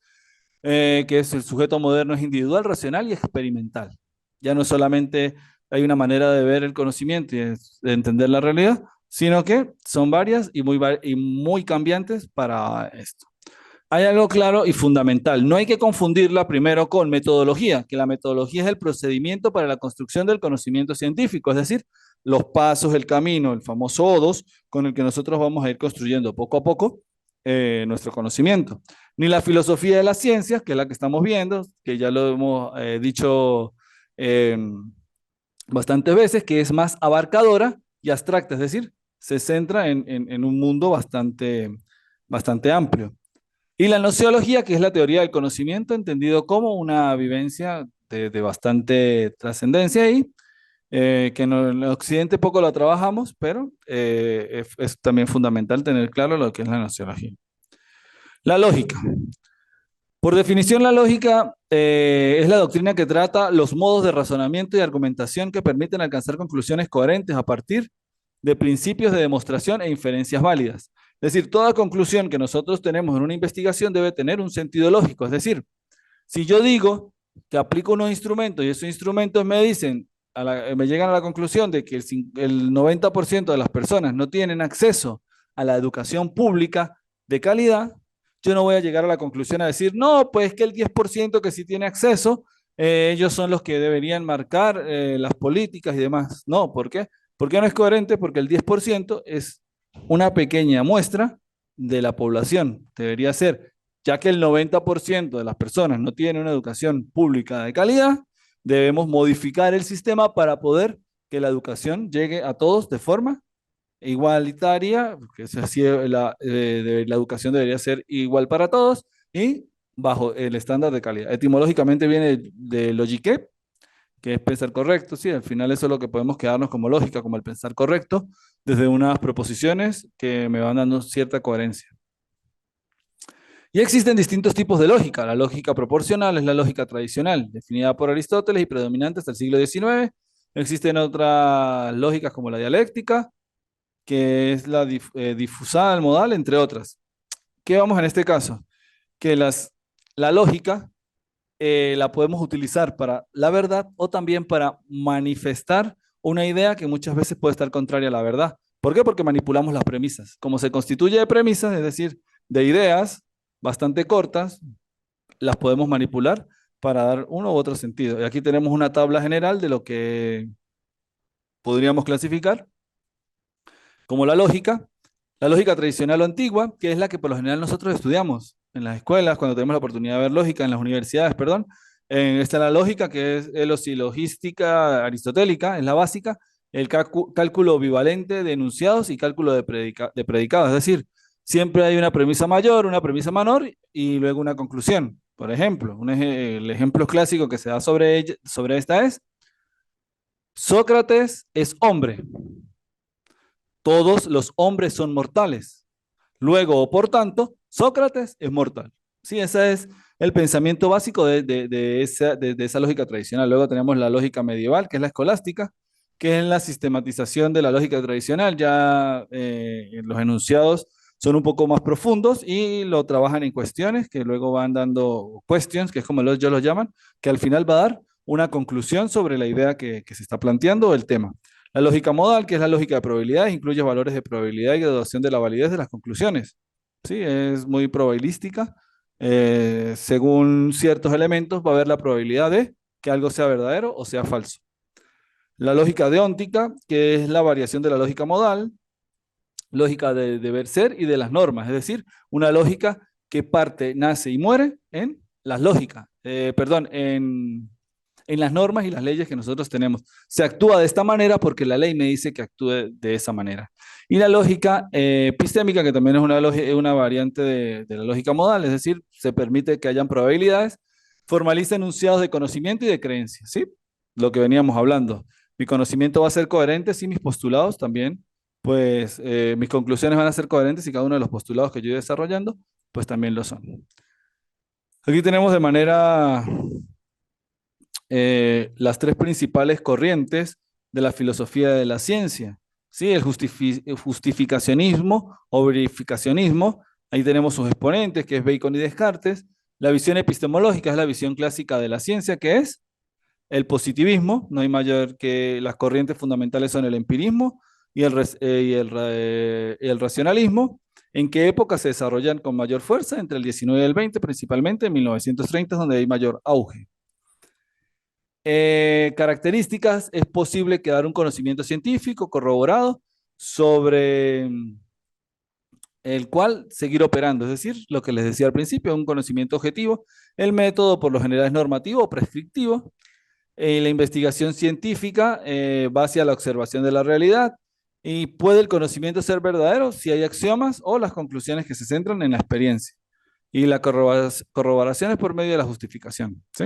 que es el sujeto moderno es individual, racional y experimental. Ya no solamente hay una manera de ver el conocimiento y de entender la realidad, sino que son varias y muy cambiantes para esto. Hay algo claro y fundamental. No hay que confundirla primero con metodología, que la metodología es el procedimiento para la construcción del conocimiento científico, es decir, los pasos, el camino, el famoso O2, con el que nosotros vamos a ir construyendo poco a poco nuestro conocimiento. Ni la filosofía de las ciencias, que es la que estamos viendo, que ya lo hemos dicho eh, bastantes veces, que es más abarcadora y abstracta, es decir, se centra en un mundo bastante amplio. Y la nociología, que es la teoría del conocimiento, entendido como una vivencia de bastante trascendencia y que en el occidente poco lo trabajamos, pero es también fundamental tener claro lo que es la nociología. La lógica. Por definición, la lógica es la doctrina que trata los modos de razonamiento y argumentación que permiten alcanzar conclusiones coherentes a partir de principios de demostración e inferencias válidas. Es decir, toda conclusión que nosotros tenemos en una investigación debe tener un sentido lógico. Es decir, si yo digo que aplico unos instrumentos y esos instrumentos me dicen, me llegan a la conclusión de que el 90% de las personas no tienen acceso a la educación pública de calidad, yo no voy a llegar a la conclusión a decir, no, pues que el 10% que sí tiene acceso, ellos son los que deberían marcar las políticas y demás. No, ¿por qué? ¿Por qué no es coherente? Porque el 10% es una pequeña muestra de la población. Debería ser, ya que el 90% de las personas no tienen una educación pública de calidad, debemos modificar el sistema para poder que la educación llegue a todos de forma igualitaria, porque es así, la educación debería ser igual para todos y bajo el estándar de calidad. Etimológicamente viene de logique, que es pensar correcto, sí, al final eso es lo que podemos quedarnos como lógica, como el pensar correcto, desde unas proposiciones que me van dando cierta coherencia. Y existen distintos tipos de lógica. La lógica proporcional es la lógica tradicional, definida por Aristóteles y predominante hasta el siglo XIX. Existen otras lógicas como la dialéctica, que es la difusada del modal, entre otras. ¿Qué vamos en este caso? Que la lógica la podemos utilizar para la verdad o también para manifestar una idea que muchas veces puede estar contraria a la verdad. ¿Por qué? Porque manipulamos las premisas. Como se constituye de premisas, es decir, de ideas bastante cortas, las podemos manipular para dar uno u otro sentido. Y aquí tenemos una tabla general de lo que podríamos clasificar como la lógica tradicional o antigua, que es la que por lo general nosotros estudiamos en las escuelas, cuando tenemos la oportunidad de ver lógica, en las universidades, perdón. Está la lógica, que es losilogística aristotélica, es la básica, el cálculo bivalente de enunciados y cálculo de predicados, es decir, siempre hay una premisa mayor, una premisa menor y luego una conclusión. Por ejemplo, el ejemplo clásico que se da sobre esta es, Sócrates es hombre, todos los hombres son mortales. Luego, por tanto, Sócrates es mortal. Sí, ese es el pensamiento básico de esa lógica tradicional. Luego tenemos la lógica medieval, que es la escolástica, que es la sistematización de la lógica tradicional. Ya los enunciados son un poco más profundos y lo trabajan en cuestiones que luego van dando questions, que es como ellos los llaman, que al final va a dar una conclusión sobre la idea que se está planteando o el tema. La lógica modal, que es la lógica de probabilidades, incluye valores de probabilidad y graduación de la validez de las conclusiones. Sí, es muy probabilística. Según ciertos elementos va a haber la probabilidad de que algo sea verdadero o sea falso. La lógica deóntica, que es la variación de la lógica modal, lógica de deber ser y de las normas, es decir, una lógica que parte, nace y muere en las lógicas, perdón, en las normas y las leyes que nosotros tenemos. Se actúa de esta manera porque la ley me dice que actúe de esa manera. Y la lógica epistémica, que también es una variante de la lógica modal, es decir, se permite que hayan probabilidades Formaliza enunciados de conocimiento y de creencia, ¿sí? Lo que veníamos hablando. Mi conocimiento va a ser coherente si mis postulados también, pues mis conclusiones van a ser coherentes y cada uno de los postulados que yo voy desarrollando, pues también lo son. Aquí tenemos de manera las tres principales corrientes de la filosofía de la ciencia. ¿Sí? El justificacionismo o verificacionismo, ahí tenemos sus exponentes, que es Bacon y Descartes. La visión epistemológica es la visión clásica de la ciencia, que es el positivismo, no hay mayor que las corrientes fundamentales son el empirismo y el racionalismo. ¿En qué época se desarrollan con mayor fuerza? Entre el 19 y el 20, principalmente en 1930, donde hay mayor auge. Características, es posible quedar un conocimiento científico corroborado sobre el cual seguir operando, es decir, lo que les decía al principio, un conocimiento objetivo. El método por lo general es normativo o prescriptivo. La investigación científica va hacia la observación de la realidad y puede el conocimiento ser verdadero si hay axiomas o las conclusiones que se centran en la experiencia. Y la corroboración es por medio de la justificación, ¿sí?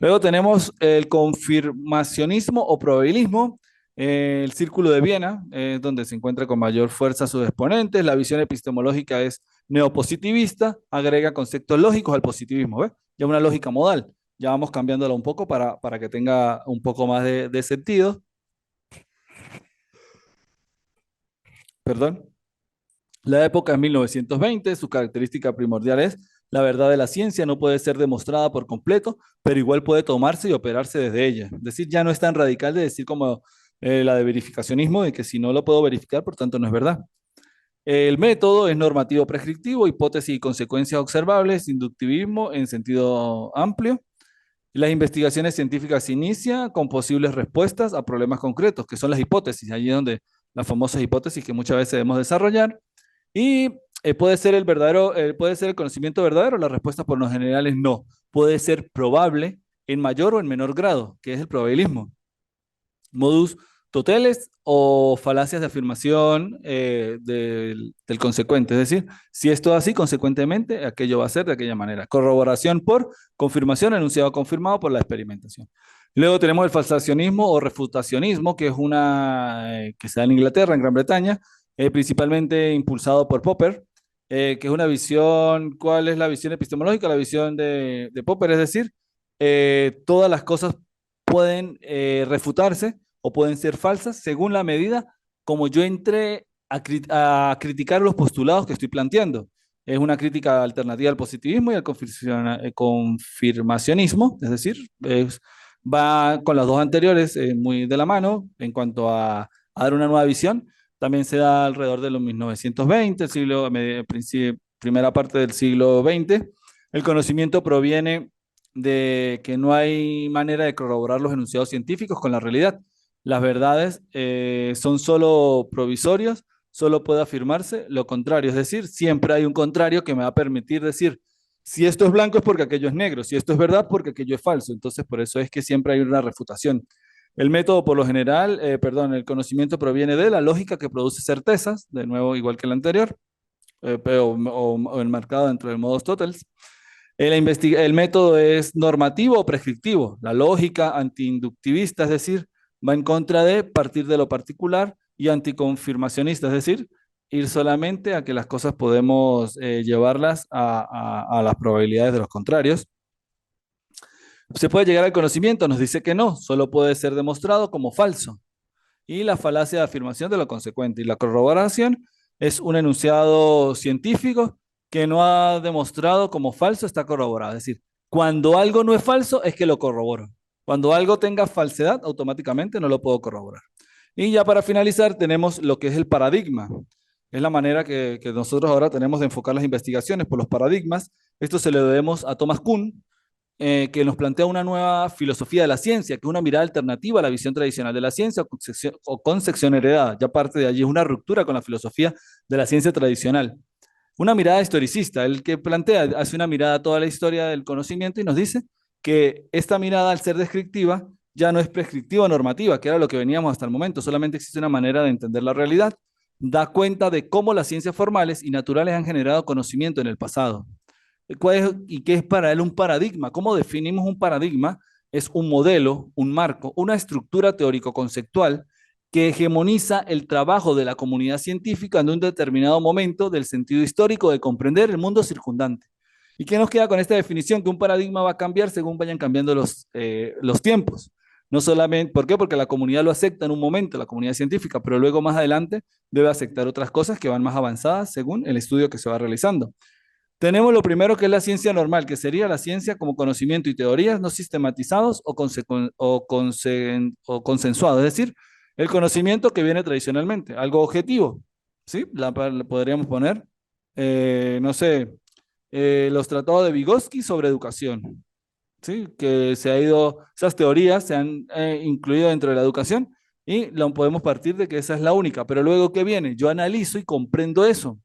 Luego tenemos el confirmacionismo o probabilismo, el círculo de Viena, donde se encuentra con mayor fuerza sus exponentes. La visión epistemológica es neopositivista, agrega conceptos lógicos al positivismo, ¿ves? Ya una lógica modal. Ya vamos cambiándola un poco para que tenga un poco más de sentido. Perdón. La época es 1920, su característica primordial es la verdad de la ciencia no puede ser demostrada por completo, pero igual puede tomarse y operarse desde ella. Es decir, ya no es tan radical de decir como la de verificacionismo, de que si no lo puedo verificar, por tanto no es verdad. El método es normativo prescriptivo, hipótesis y consecuencias observables, inductivismo en sentido amplio. Las investigaciones científicas se inician con posibles respuestas a problemas concretos, que son las hipótesis, allí es donde las famosas hipótesis que muchas veces debemos desarrollar. Y puede ser el verdadero, puede ser el conocimiento verdadero, la respuesta por lo general es no. Puede ser probable en mayor o en menor grado, que es el probabilismo. Modus toteles o falacias de afirmación del consecuente, es decir, si esto es así, consecuentemente, aquello va a ser de aquella manera. Corroboración por confirmación, enunciado confirmado por la experimentación. Luego tenemos el falsacionismo o refutacionismo, que es una que se da en Inglaterra, en Gran Bretaña, principalmente impulsado por Popper, que es una visión, ¿cuál es la visión epistemológica? La visión de Popper, es decir, todas las cosas pueden refutarse o pueden ser falsas según la medida como yo entré a criticar los postulados que estoy planteando. Es una crítica alternativa al positivismo y al confirmacionismo, es decir, va con las dos anteriores muy de la mano en cuanto a dar una nueva visión. También se da alrededor de los 1920, primera parte del siglo XX. El conocimiento proviene de que no hay manera de corroborar los enunciados científicos con la realidad. Las verdades son solo provisorios, solo puede afirmarse lo contrario, es decir, siempre hay un contrario que me va a permitir decir, si esto es blanco es porque aquello es negro, si esto es verdad porque aquello es falso, entonces por eso es que siempre hay una refutación. El método por lo general, el conocimiento proviene de la lógica que produce certezas, de nuevo igual que el anterior, o enmarcado dentro del modus totalus. El método es normativo o prescriptivo. La lógica antiinductivista, es decir, va en contra de partir de lo particular, y anticonfirmacionista, es decir, ir solamente a que las cosas podemos llevarlas a las probabilidades de los contrarios. Se puede llegar al conocimiento, nos dice que no, solo puede ser demostrado como falso. Y la falacia de afirmación de lo consecuente. Y la corroboración es un enunciado científico que no ha demostrado como falso, está corroborado. Es decir, cuando algo no es falso, es que lo corroboro. Cuando algo tenga falsedad, automáticamente no lo puedo corroborar. Y ya para finalizar, tenemos lo que es el paradigma. Es la manera que nosotros ahora tenemos de enfocar las investigaciones por los paradigmas. Esto se lo debemos a Thomas Kuhn, que nos plantea una nueva filosofía de la ciencia, que es una mirada alternativa a la visión tradicional de la ciencia o concepción heredada. Ya parte de allí es una ruptura con la filosofía de la ciencia tradicional. Una mirada historicista, el que plantea, hace una mirada a toda la historia del conocimiento y nos dice que esta mirada, al ser descriptiva, ya no es prescriptiva o normativa, que era lo que veníamos hasta el momento, solamente existe una manera de entender la realidad. Da cuenta de cómo las ciencias formales y naturales han generado conocimiento en el pasado. ¿Cuál es y qué es para él un paradigma? ¿Cómo definimos un paradigma? Es un modelo, un marco, una estructura teórico-conceptual que hegemoniza el trabajo de la comunidad científica en un determinado momento del sentido histórico de comprender el mundo circundante. ¿Y qué nos queda con esta definición? Que un paradigma va a cambiar según vayan cambiando los tiempos. No solamente, ¿por qué? Porque la comunidad lo acepta en un momento, la comunidad científica, pero luego más adelante debe aceptar otras cosas que van más avanzadas según el estudio que se va realizando. Tenemos lo primero que es la ciencia normal, que sería la ciencia como conocimiento y teorías no sistematizados o consensuados, es decir, el conocimiento que viene tradicionalmente, algo objetivo, ¿sí? La podríamos poner, no sé, los tratados de Vygotsky sobre educación, ¿sí? Que se ha ido, esas teorías se han incluido dentro de la educación y lo podemos partir de que esa es la única, pero luego ¿qué viene? Yo analizo y comprendo eso.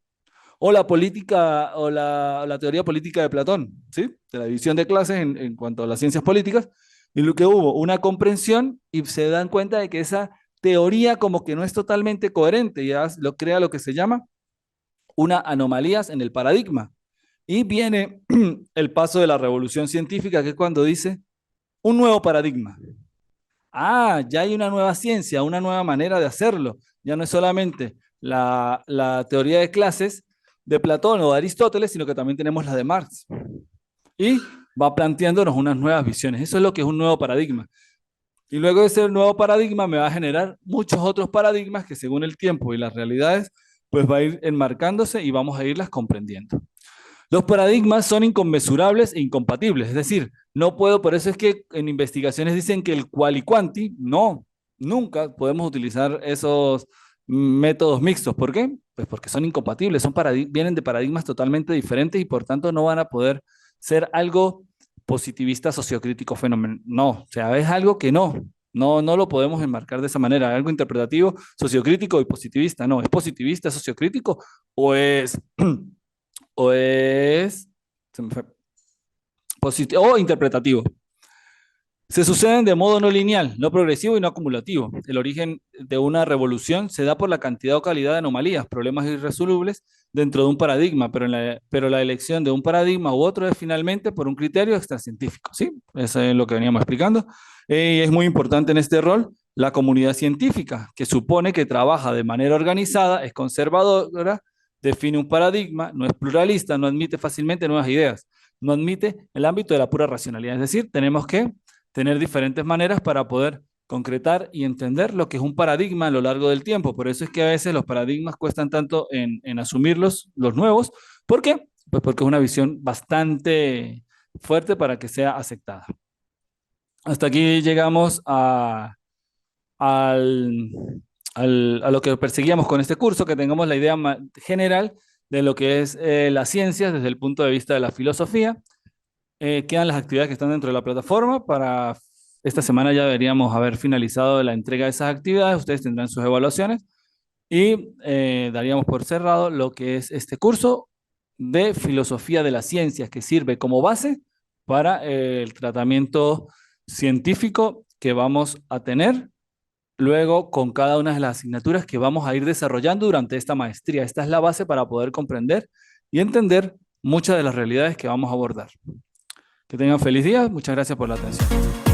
O la política, o la teoría política de Platón, ¿sí? De la división de clases en cuanto a las ciencias políticas, y lo que hubo, una comprensión y se dan cuenta de que esa teoría como que no es totalmente coherente, ya lo crea lo que se llama una anomalías en el paradigma. Y viene el paso de la revolución científica, que es cuando dice un nuevo paradigma. Ah, ya hay una nueva ciencia, una nueva manera de hacerlo. Ya no es solamente la teoría de clases de Platón o de Aristóteles, sino que también tenemos la de Marx. Y va planteándonos unas nuevas visiones. Eso es lo que es un nuevo paradigma. Y luego de ese nuevo paradigma me va a generar muchos otros paradigmas que según el tiempo y las realidades, pues va a ir enmarcándose y vamos a irlas comprendiendo. Los paradigmas son inconmensurables e incompatibles, es decir, no puedo, por eso es que en investigaciones dicen que el quali quanti, no, nunca podemos utilizar esos métodos mixtos. ¿Por qué? Pues porque son incompatibles, vienen de paradigmas totalmente diferentes y por tanto no van a poder ser algo positivista, sociocrítico, fenómeno. No, o sea, es algo que no lo podemos enmarcar de esa manera, algo interpretativo, sociocrítico y positivista, no, es positivista, es sociocrítico o es o es se me fue, o interpretativo. Se suceden de modo no lineal, no progresivo y no acumulativo. El origen de una revolución se da por la cantidad o calidad de anomalías, problemas irresolubles dentro de un paradigma, pero la elección de un paradigma u otro es finalmente por un criterio extracientífico, ¿sí? Eso es lo que veníamos explicando. Y es muy importante en este rol la comunidad científica, que supone que trabaja de manera organizada, es conservadora, define un paradigma, no es pluralista, no admite fácilmente nuevas ideas, no admite el ámbito de la pura racionalidad. Es decir, tenemos que tener diferentes maneras para poder concretar y entender lo que es un paradigma a lo largo del tiempo. Por eso es que a veces los paradigmas cuestan tanto en asumirlos, los nuevos. ¿Por qué? Pues porque es una visión bastante fuerte para que sea aceptada. Hasta aquí llegamos al, a lo que perseguíamos con este curso, que tengamos la idea general de lo que es las ciencias desde el punto de vista de la filosofía. Quedan las actividades que están dentro de la plataforma. Para esta semana ya deberíamos haber finalizado la entrega de esas actividades. Ustedes tendrán sus evaluaciones y daríamos por cerrado lo que es este curso de filosofía de las ciencias que sirve como base para el tratamiento científico que vamos a tener luego con cada una de las asignaturas que vamos a ir desarrollando durante esta maestría. Esta es la base para poder comprender y entender muchas de las realidades que vamos a abordar. Que tengan feliz día. Muchas gracias por la atención.